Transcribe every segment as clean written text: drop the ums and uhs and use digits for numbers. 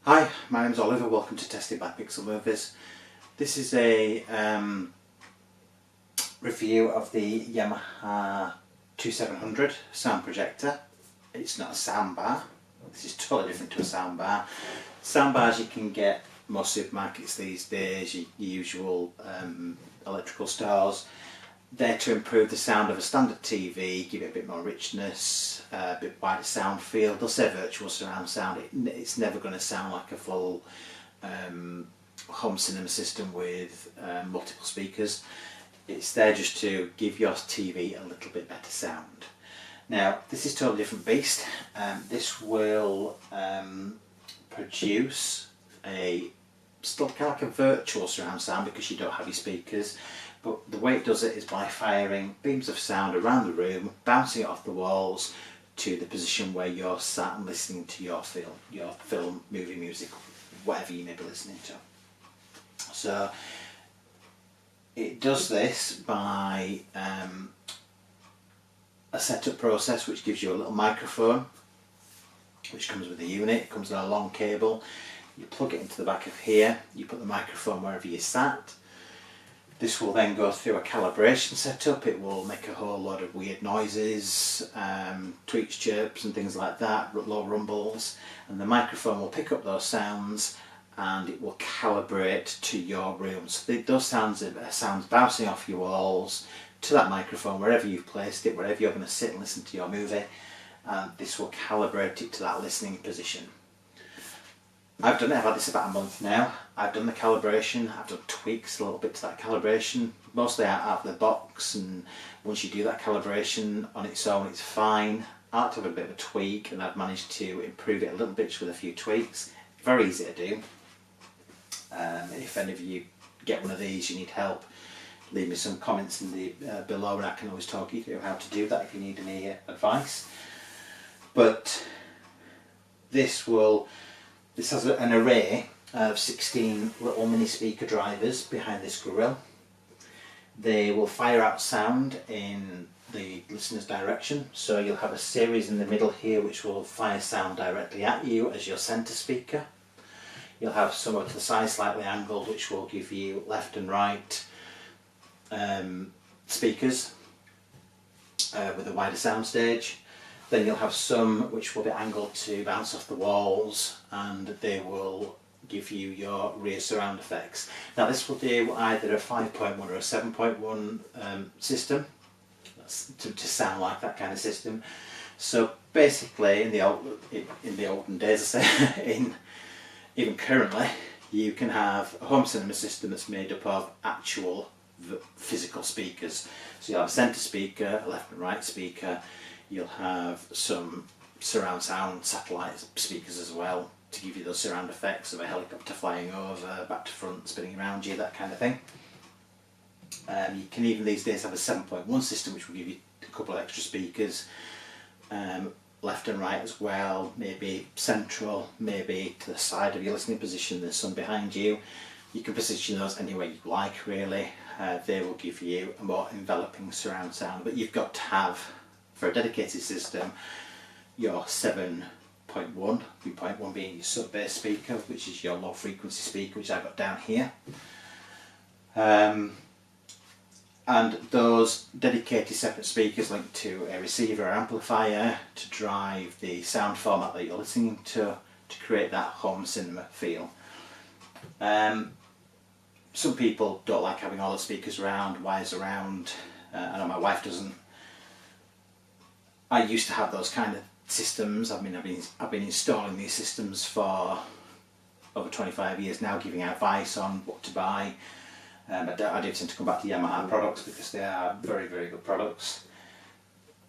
Hi, my name's Oliver, welcome to Tested by Pixel Movies. This is a review of the Yamaha 2700 sound projector. It's not a soundbar, this is totally different to a soundbar. Soundbars you can get most supermarkets these days, your usual electrical stores. They're to improve the sound of a standard TV, give it a bit more richness, a bit wider sound field. They'll say virtual surround sound. It's never going to sound like a full home cinema system with multiple speakers. It's there just to give your TV a little bit better sound. Now, this is a totally different beast. This will produce still kind of like a virtual surround sound because you don't have your speakers. But the way it does it is by firing beams of sound around the room, bouncing it off the walls to the position where you're sat and listening to your film, movie, music, whatever you may be listening to. So it does this by a setup process which gives you a little microphone which comes with the unit. It comes on a long cable. You plug it into the back of here, you put the microphone wherever you sat. This will then go through a calibration setup. It will make a whole lot of weird noises, tweets, chirps and things like that, low rumbles, and the microphone will pick up those sounds and it will calibrate to your room. So those sounds are sounds bouncing off your walls to that microphone wherever you've placed it, wherever you're going to sit and listen to your movie, and this will calibrate it to that listening position. I've done it, I've had this about a month now. I've done the calibration, I've done tweaks a little bit to that calibration, mostly out of the box, and once you do that calibration on its own it's fine. I like to have a bit of a tweak and I've managed to improve it a little bit just with a few tweaks. Very easy to do. If any of you get one of these, you need help, leave me some comments in the below and I can always talk you through how to do that if you need any advice. But this has an array of 16 little mini speaker drivers behind this grill. They will fire out sound in the listener's direction, so you'll have a series in the middle here which will fire sound directly at you as your centre speaker. You'll have some to the side slightly angled which will give you left and right speakers with a wider sound stage. Then you'll have some which will be angled to bounce off the walls and they will give you your rear surround effects. Now this will do either a 5.1 or a 7.1 system. That's to sound like that kind of system. So basically in the olden days, I say, even currently, you can have a home cinema system that's made up of actual physical speakers. So you'll have a centre speaker, a left and right speaker. You'll have some surround sound satellite speakers as well to give you those surround effects of a helicopter flying over, back to front, spinning around you, that kind of thing. You can even these days have a 7.1 system which will give you a couple of extra speakers, left and right as well, maybe central, maybe to the side of your listening position, there's some behind you. You can position those any way you like really. They will give you a more enveloping surround sound, but you've got to have, for a dedicated system, your 7.1, 3.1 being your sub-bass speaker, which is your low frequency speaker, which I've got down here. And those dedicated separate speakers linked to a receiver or amplifier to drive the sound format that you're listening to create that home cinema feel. Some people don't like having all the speakers around, wires around. I know my wife doesn't. I used to have those kind of systems. I've been installing these systems for over 25 years now, giving advice on what to buy. I do tend to come back to Yamaha products because they are very, very good products.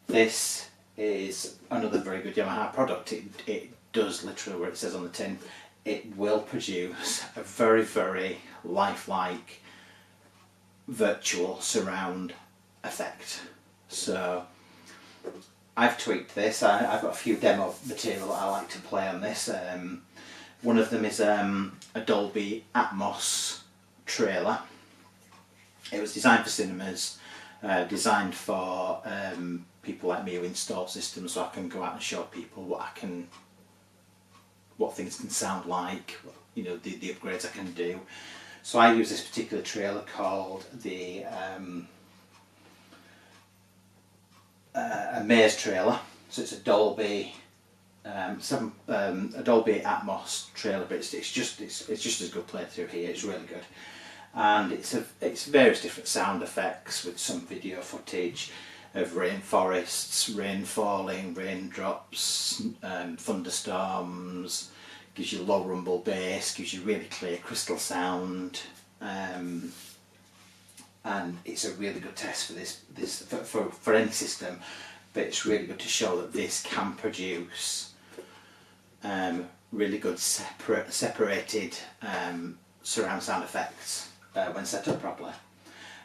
This is another very good Yamaha product. It does literally what it says on the tin. It will produce a very, very lifelike virtual surround effect. So I've tweaked this. I've got a few demo material that I like to play on this. One of them is a Dolby Atmos trailer. It was designed for cinemas, designed for people like me who install systems, so I can go out and show people what what things can sound like, you know, the upgrades I can do. So I use this particular trailer called the a Maze trailer. So it's a Dolby a Dolby Atmos trailer, but it's just as good play through here. It's really good, and it's various different sound effects with some video footage of rainforests, rain falling, raindrops, thunderstorms. Gives you low rumble bass, gives you really clear crystal sound, and it's a really good test for any system. But it's really good to show that this can produce really good separated surround sound effects when set up properly.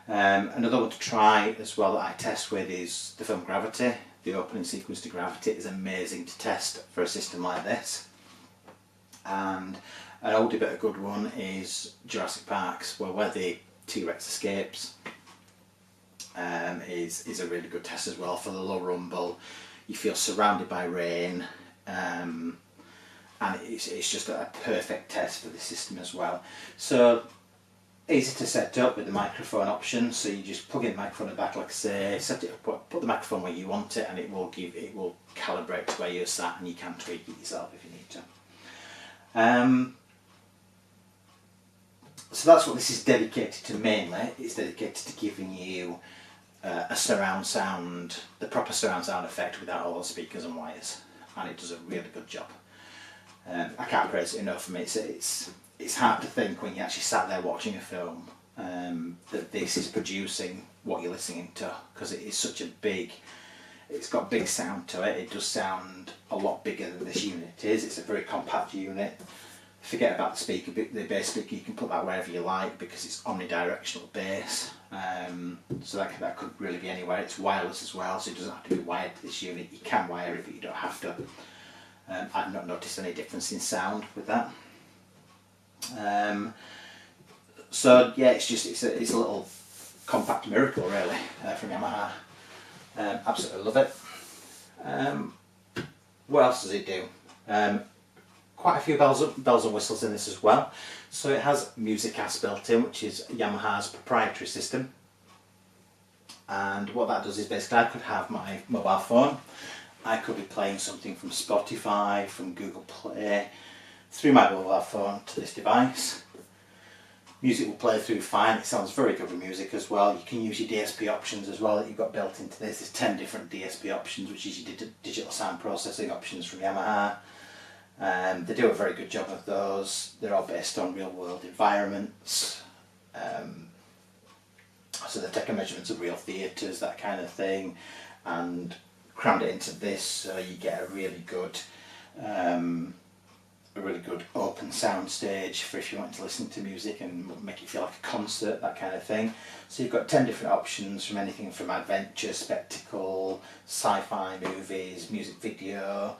Another one to try as well that I test with is the film Gravity. The opening sequence to Gravity is amazing to test for a system like this. And an oldie but a good one is Jurassic Park's, where the T-Rex escapes. Is a really good test as well for the low rumble. You feel surrounded by rain, and it's just a perfect test for the system as well. So easy to set up with the microphone option. So you just plug in the microphone at the back, like I say, set it up, put the microphone where you want it, and it will calibrate to where you're sat, and you can tweak it yourself if you need to. So that's what this is dedicated to mainly. It's dedicated to giving you a surround sound, the proper surround sound effect without all the speakers and wires, and it does a really good job. I can't praise it enough. For me, it's hard to think when you actually sat there watching a film that this is producing what you're listening to, because it is such a big. It's got big sound to it. It does sound a lot bigger than this unit is. It's a very compact unit. Forget about the speaker, the bass speaker. You can put that wherever you like because it's omnidirectional bass. So that could really be anywhere. It's wireless as well, so it doesn't have to be wired to this unit. You can wire it, but you don't have to. I've not noticed any difference in sound with that. So yeah, it's a little compact miracle really from Yamaha. Absolutely love it. What else does it do? Quite a few bells and whistles in this as well. So it has MusicCast built in, which is Yamaha's proprietary system. And what that does is basically I could have my mobile phone, I could be playing something from Spotify, from Google Play, through my mobile phone to this device. Music will play through fine. It sounds very good with music as well. You can use your DSP options as well that you've got built into this. There's 10 different DSP options, which is your digital sound processing options from Yamaha. They do a very good job of those. They're all based on real world environments. So they're taking measurements of real theatres, that kind of thing, and crammed it into this so you get a really good open sound stage for if you want to listen to music and make it feel like a concert, that kind of thing. So you've got 10 different options from anything from adventure, spectacle, sci-fi movies, music video.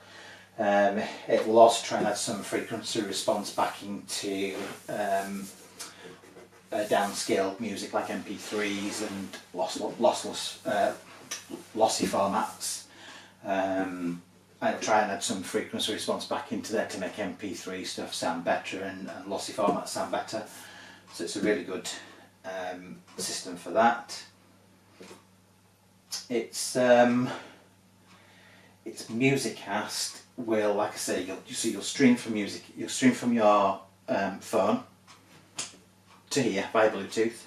It will also try and add some frequency response back into downscaled music like MP3s and lossy formats. I'll try and add some frequency response back into there to make MP3 stuff sound better and lossy formats sound better. So it's a really good system for that. It's MusicCast will, like I say, you'll stream from music. You'll stream from your phone to here via Bluetooth.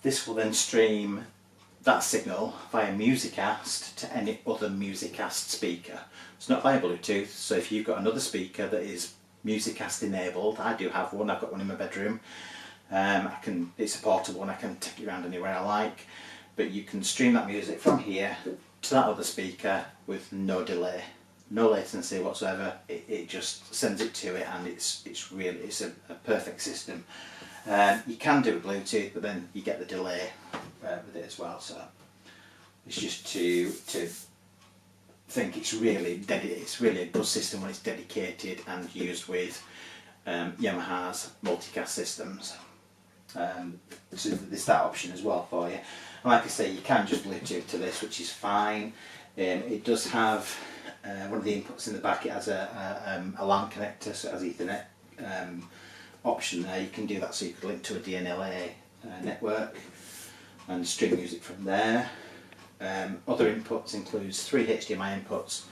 This will then stream that signal via MusicCast to any other MusicCast speaker. It's not via Bluetooth, so if you've got another speaker that is MusicCast enabled, I do have one, I've got one in my bedroom, it's a portable one, I can take it around anywhere I like, but you can stream that music from here to that other speaker with no delay, no latency whatsoever. It just sends it to it, and it's a perfect system. You can do it Bluetooth, but then you get the delay with it as well. So it's just to think it's really a good system when it's dedicated and used with Yamaha's multicast systems. So there's that option as well for you. And like I say, you can just Bluetooth to this, which is fine. It does have One of the inputs in the back, it has a LAN connector, so it has Ethernet option there. You can do that so you could link to a DNLA network and stream music from there. Other inputs includes 3 HDMI inputs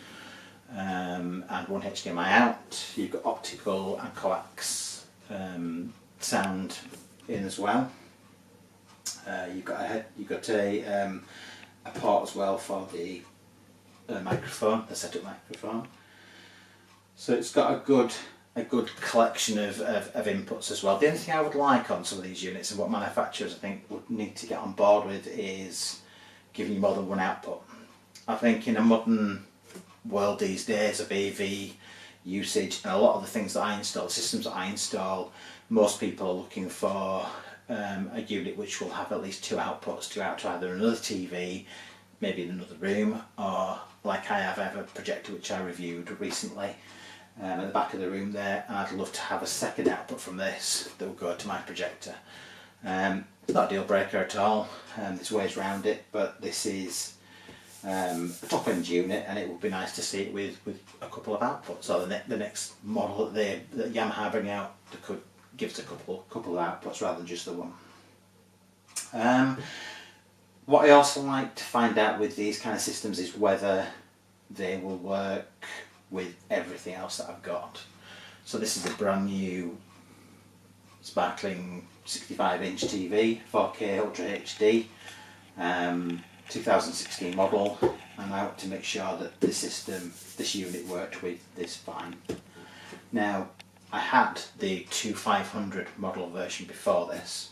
and 1 HDMI out. You've got optical and coax sound in as well. You've got a port as well for the microphone, the setup microphone. So it's got a good collection of inputs as well. The only thing I would like on some of these units, and what manufacturers I think would need to get on board with, is giving you more than one output. I think in a modern world these days of AV usage and a lot of the things that I install, the systems that I install, most people are looking for a unit which will have at least 2 outputs to out to either another TV, maybe in another room, or like I have a projector which I reviewed recently at the back of the room there, and I'd love to have a second output from this that will go to my projector. It's not a deal breaker at all, there's ways around it, but this is a top end unit, and it would be nice to see it with a couple of outputs. Or the next model that Yamaha bring out that could give us a couple of outputs rather than just the one. What I also like to find out with these kind of systems is whether they will work with everything else that I've got. So this is a brand new sparkling 65-inch TV, 4K Ultra HD, 2016 model, and I want to make sure that this unit worked with this fine. Now, I had the 2500 model version before this.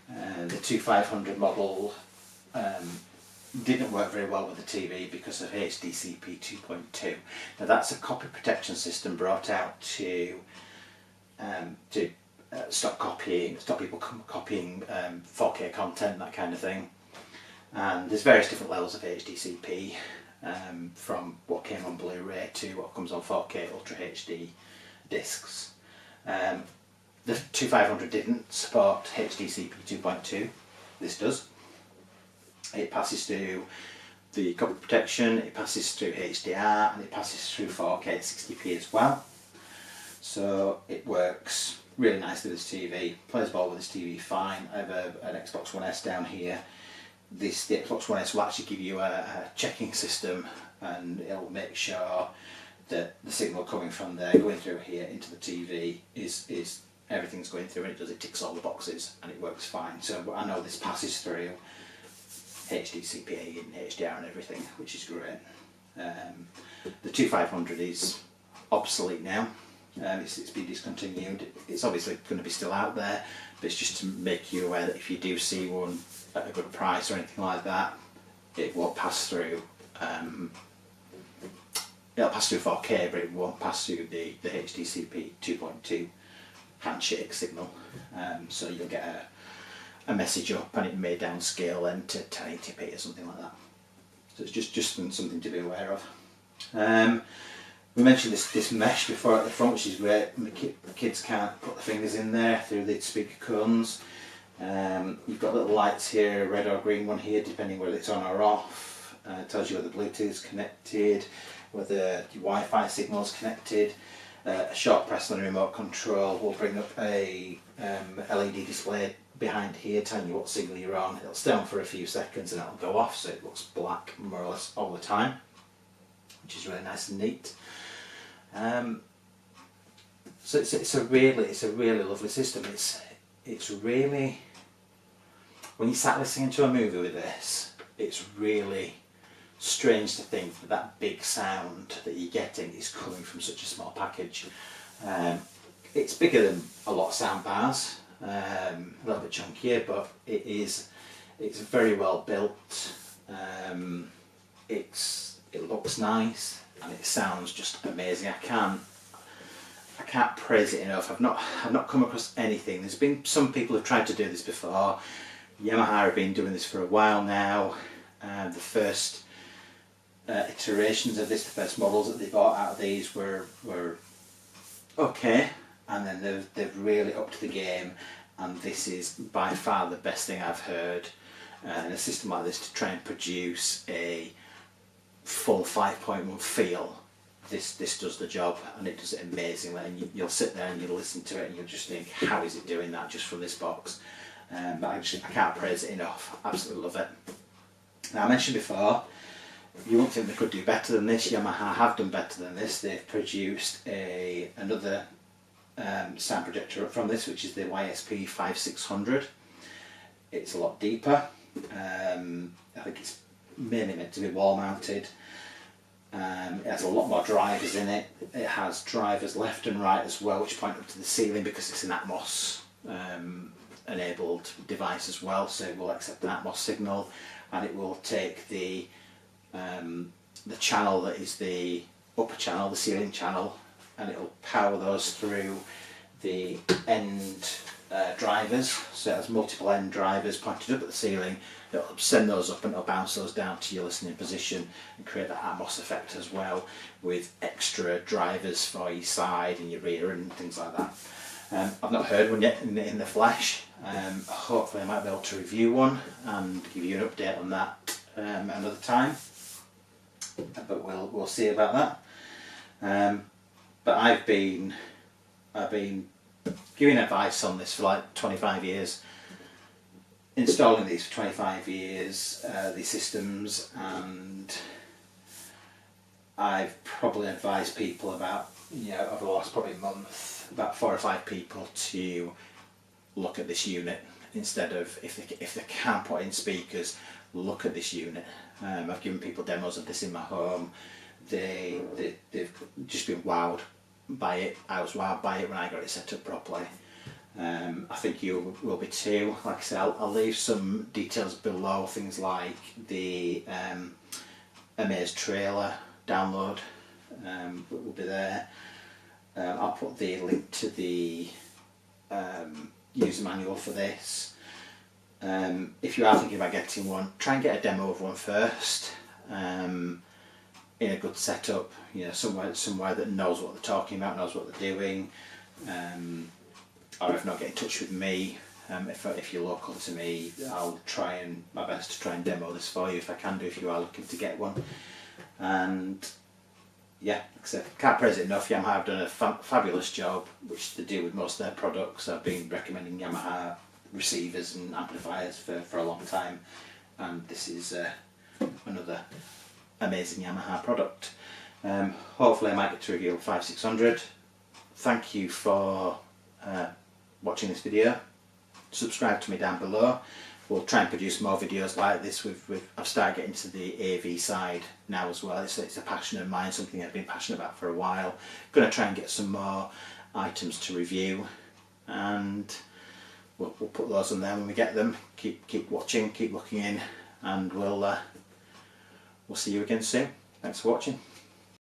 The 2500 model didn't work very well with the TV because of HDCP 2.2. Now that's a copy protection system brought out to stop people copying 4K content, that kind of thing. And there's various different levels of HDCP, from what came on Blu-ray to what comes on 4K Ultra HD discs. The 2500 didn't support HDCP 2.2. This does. It passes through the copy protection, it passes through HDR, and it passes through 4K 60p as well. So it works really nicely with this TV, plays ball with this TV fine. I have an Xbox One S down here. The Xbox One S will actually give you a checking system, and it'll make sure that the signal coming from there, going through here into the TV, is everything's going through, and it ticks all the boxes, and it works fine. So I know this passes through HDCP and HDR and everything, which is great. The 2500 is obsolete now. It's been discontinued. It's obviously going to be still out there, but it's just to make you aware that if you do see one at a good price or anything like that, it won't pass through. It'll pass through 4K, but it won't pass through the HDCP 2.2 handshake signal. So you'll get a message up, and it may downscale then to 1080p or something like that. So it's just something to be aware of. We mentioned this mesh before at the front, which is great. The kids can't put their fingers in there through the speaker cones. You've got little lights here, a red or green one here, depending whether it's on or off. It tells you whether Bluetooth's connected, whether your Wi-Fi signal's connected. A short press on the remote control will bring up a LED display behind here telling you what signal you're on. It'll stay on for a few seconds and it'll go off, so it looks black more or less all the time, which is really nice and neat. So it's a really lovely system. It's really, when you sat listening to a movie with this, it's really strange to think that that big sound that you're getting is coming from such a small package. It's bigger than a lot of SoundBars, a little bit chunkier, but it's very well built. It looks nice and it sounds just amazing. I can't praise it enough. I've not come across anything. There's been some people who've tried to do this before. Yamaha have been doing this for a while now. The first iterations of this, the first models that they bought out of these were okay, and then they've really upped the game, and this is by far the best thing I've heard in a system like this to try and produce a full 5.1 feel, this does the job, and it does it amazingly. And you'll sit there and you'll listen to it and you'll just think, how is it doing that just from this box? But I can't praise it enough. Absolutely love it. Now, I mentioned before, you won't think they could do better than this. Yamaha have done better than this. They've produced another sound projector from this, which is the YSP 5600. It's a lot deeper. I think it's mainly meant to be wall mounted. It has a lot more drivers in it. It has drivers left and right as well, which point up to the ceiling because it's an Atmos enabled device as well, so it will accept an Atmos signal, and it will take the channel that is the upper channel, the ceiling channel, and it will power those through the end drivers. So it has multiple end drivers pointed up at the ceiling. It'll send those up and it'll bounce those down to your listening position and create that Atmos effect as well, with extra drivers for your side and your rear and things like that. I've not heard one yet in the flesh. Hopefully I might be able to review one and give you an update on that another time. But we'll see about that. But I've been giving advice on this for like 25 years, installing these for 25 years, these systems, and I've probably advised people about, over the last probably month, about 4 or 5 people to look at this unit instead of, if they can't put in speakers, look at this unit. I've given people demos of this in my home. They've just been wowed by it. I was wowed by it when I got it set up properly. I think you will be too. Like I said, I'll leave some details below, things like the Amaze trailer download will be there. I'll put the link to the user manual for this. If you are thinking about getting one, try and get a demo of one first, in a good setup, somewhere that knows what they're talking about, knows what they're doing. Or if not, get in touch with me. If you're local to me, I'll try my best to try and demo this for you if I can do, if you are looking to get one. And yeah, like I said, can't praise it enough. Yamaha have done a fabulous job, which they do with most of their products. I've been recommending Yamaha receivers and amplifiers for a long time, and this is another amazing Yamaha product. Hopefully I might get to review 5600. Thank you for watching this video. Subscribe to me down below. We'll try and produce more videos like this. I've started getting to the AV side now as well. It's a passion of mine, something I've been passionate about for a while. Going to try and get some more items to review, and we'll put those on there when we get them. Keep watching, keep looking in, and we'll see you again soon. Thanks for watching.